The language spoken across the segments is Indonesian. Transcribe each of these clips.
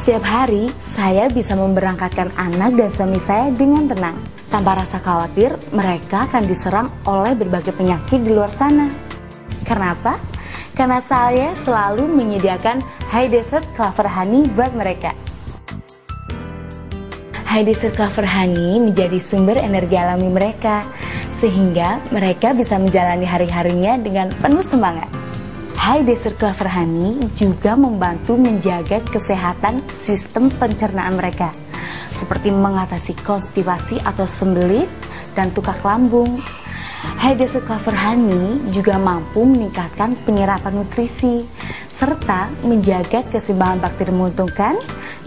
Setiap hari, saya bisa memberangkatkan anak dan suami saya dengan tenang. Tanpa rasa khawatir, mereka akan diserang oleh berbagai penyakit di luar sana. Karena apa? Karena saya selalu menyediakan High Desert Clover Honey buat mereka. High Desert Clover Honey menjadi sumber energi alami mereka, sehingga mereka bisa menjalani hari-harinya dengan penuh semangat. High Desert Clover Honey juga membantu menjaga kesehatan sistem pencernaan mereka, seperti mengatasi konstipasi atau sembelit dan tukak lambung. High Desert Clover Honey juga mampu meningkatkan penyerapan nutrisi, serta menjaga keseimbangan bakteri menguntungkan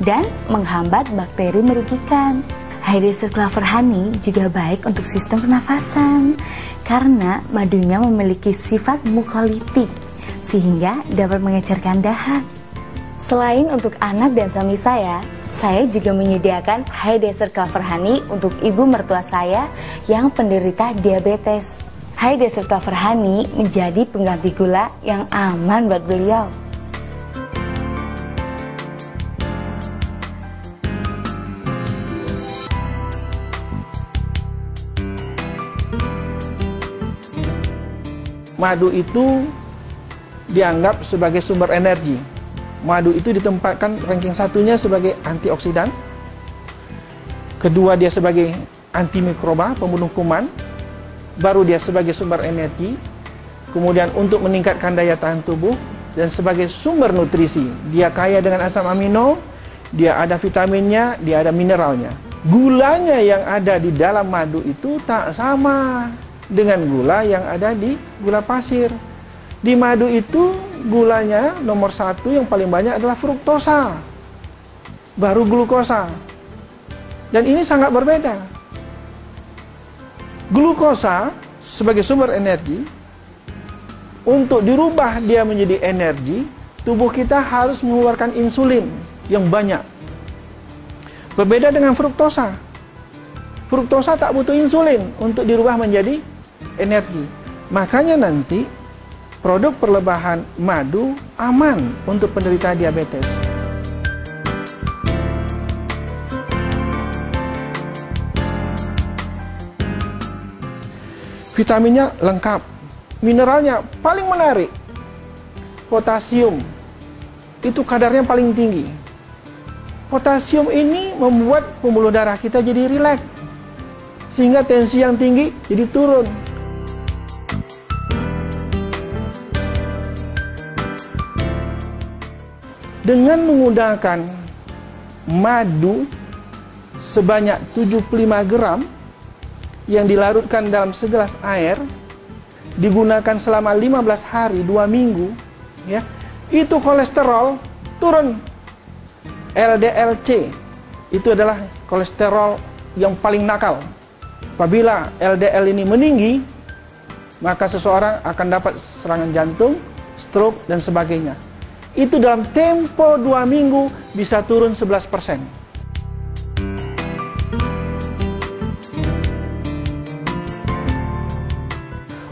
dan menghambat bakteri merugikan. High Desert Clover Honey juga baik untuk sistem pernafasan, karena madunya memiliki sifat mukolitik, sehingga dapat mengecerkan dahak. Selain untuk anak dan suami saya juga menyediakan High Desert Clover Honey untuk ibu mertua saya yang penderita diabetes. High Desert Clover Honey menjadi pengganti gula yang aman buat beliau. Madu itu dianggap sebagai sumber energi. Madu itu ditempatkan ranking satunya sebagai antioksidan. Kedua dia sebagai antimikroba, pembunuh kuman. Baru dia sebagai sumber energi. Kemudian untuk meningkatkan daya tahan tubuh. Dan sebagai sumber nutrisi. Dia kaya dengan asam amino, dia ada vitaminnya, dia ada mineralnya. Gulanya yang ada di dalam madu itu tak sama dengan gula yang ada di gula pasir. Di madu itu gulanya nomor 1 yang paling banyak adalah fruktosa, baru glukosa. Dan ini sangat berbeda. Glukosa sebagai sumber energi, untuk dirubah dia menjadi energi, tubuh kita harus mengeluarkan insulin yang banyak. Berbeda dengan fruktosa. Fruktosa tak butuh insulin untuk dirubah menjadi energi. Makanya nanti produk perlebahan madu aman untuk penderita diabetes. Vitaminnya lengkap. Mineralnya paling menarik. Potasium. Itu kadarnya paling tinggi. Potasium ini membuat pembuluh darah kita jadi rileks, sehingga tensi yang tinggi jadi turun. Dengan menggunakan madu sebanyak 75 gram yang dilarutkan dalam segelas air, digunakan selama 15 hari, 2 minggu, ya, itu kolesterol turun. LDL-C itu adalah kolesterol yang paling nakal. Apabila LDL ini meninggi, maka seseorang akan dapat serangan jantung, stroke, dan sebagainya. Itu dalam tempo 2 minggu bisa turun 11%.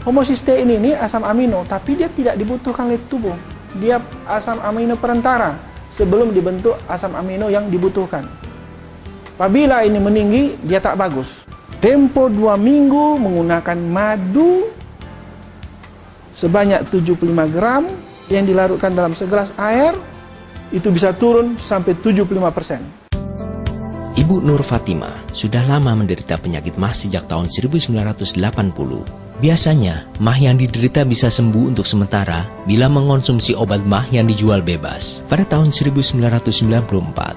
Homocysteine ini asam amino, tapi dia tidak dibutuhkan oleh tubuh. Dia asam amino perantara sebelum dibentuk asam amino yang dibutuhkan. Apabila ini meninggi, dia tak bagus. Tempo 2 minggu menggunakan madu sebanyak 75 gram yang dilarutkan dalam segelas air, itu bisa turun sampai 75%. Ibu Nur Fatimah sudah lama menderita penyakit MAH sejak tahun 1980. Biasanya, MAH yang diderita bisa sembuh untuk sementara bila mengonsumsi obat MAH yang dijual bebas. Pada tahun 1994,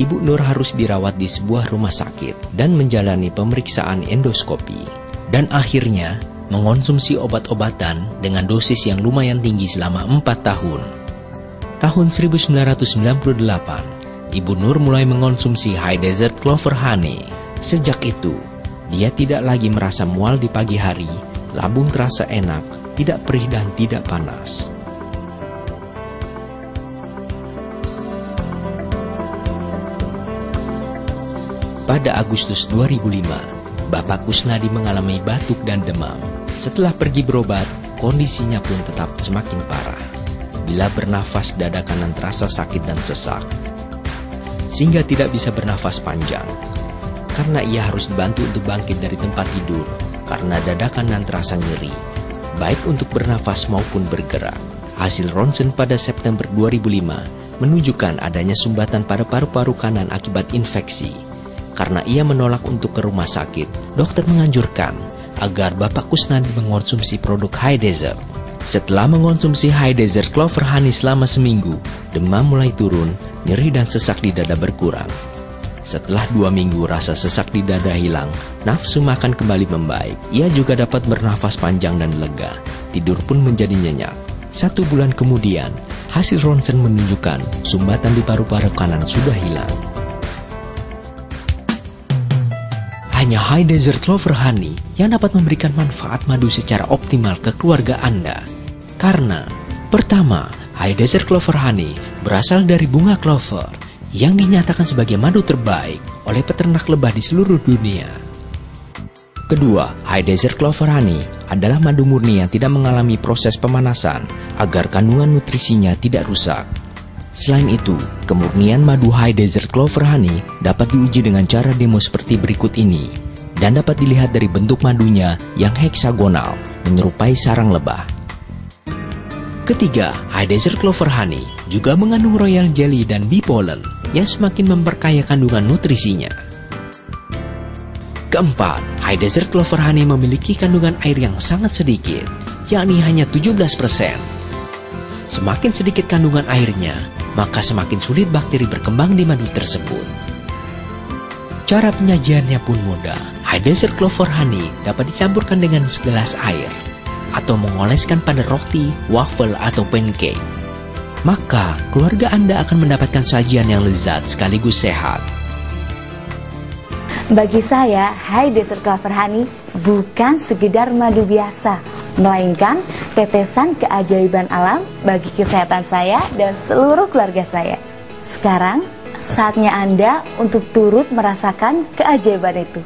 Ibu Nur harus dirawat di sebuah rumah sakit dan menjalani pemeriksaan endoskopi. Dan akhirnya, mengonsumsi obat-obatan dengan dosis yang lumayan tinggi selama 4 tahun. Tahun 1998, Ibu Nur mulai mengonsumsi High Desert Clover Honey. Sejak itu, dia tidak lagi merasa mual di pagi hari, lambung terasa enak, tidak perih dan tidak panas. Pada Agustus 2005, Bapak Kusnadi mengalami batuk dan demam. Setelah pergi berobat, kondisinya pun tetap semakin parah. Bila bernafas, dada kanan terasa sakit dan sesak. sehingga tidak bisa bernafas panjang. Karena ia harus dibantu untuk bangkit dari tempat tidur karena dada kanan terasa nyeri, baik untuk bernafas maupun bergerak. Hasil ronsen pada September 2005 menunjukkan adanya sumbatan pada paru-paru kanan akibat infeksi. Karena ia menolak untuk ke rumah sakit, dokter menganjurkan agar Bapak Kusnadi mengonsumsi produk High Desert. Setelah mengonsumsi High Desert Clover Honey selama seminggu, demam mulai turun, nyeri dan sesak di dada berkurang. Setelah 2 minggu rasa sesak di dada hilang, nafsu makan kembali membaik. Ia juga dapat bernafas panjang dan lega, tidur pun menjadi nyenyak. 1 bulan kemudian, hasil ronsen menunjukkan sumbatan di paru-paru kanan sudah hilang. Hanya High Desert Clover Honey yang dapat memberikan manfaat madu secara optimal ke keluarga Anda. Karena, pertama, High Desert Clover Honey berasal dari bunga clover yang dinyatakan sebagai madu terbaik oleh peternak lebah di seluruh dunia. Kedua, High Desert Clover Honey adalah madu murni yang tidak mengalami proses pemanasan agar kandungan nutrisinya tidak rusak. Selain itu, kemurnian madu High Desert Clover Honey dapat diuji dengan cara demo seperti berikut ini, dan dapat dilihat dari bentuk madunya yang heksagonal, menyerupai sarang lebah. Ketiga, High Desert Clover Honey juga mengandung royal jelly dan bee pollen yang semakin memperkaya kandungan nutrisinya. Keempat, High Desert Clover Honey memiliki kandungan air yang sangat sedikit, yakni hanya 17%. Semakin sedikit kandungan airnya, maka semakin sulit bakteri berkembang di madu tersebut. Cara penyajiannya pun mudah. High Desert Clover Honey dapat dicampurkan dengan segelas air atau mengoleskan pada roti, waffle, atau pancake. Maka, keluarga Anda akan mendapatkan sajian yang lezat sekaligus sehat. Bagi saya, High Desert Clover Honey bukan sekedar madu biasa, melainkan tetesan keajaiban alam bagi kesehatan saya dan seluruh keluarga saya. Sekarang, saatnya Anda untuk turut merasakan keajaiban itu.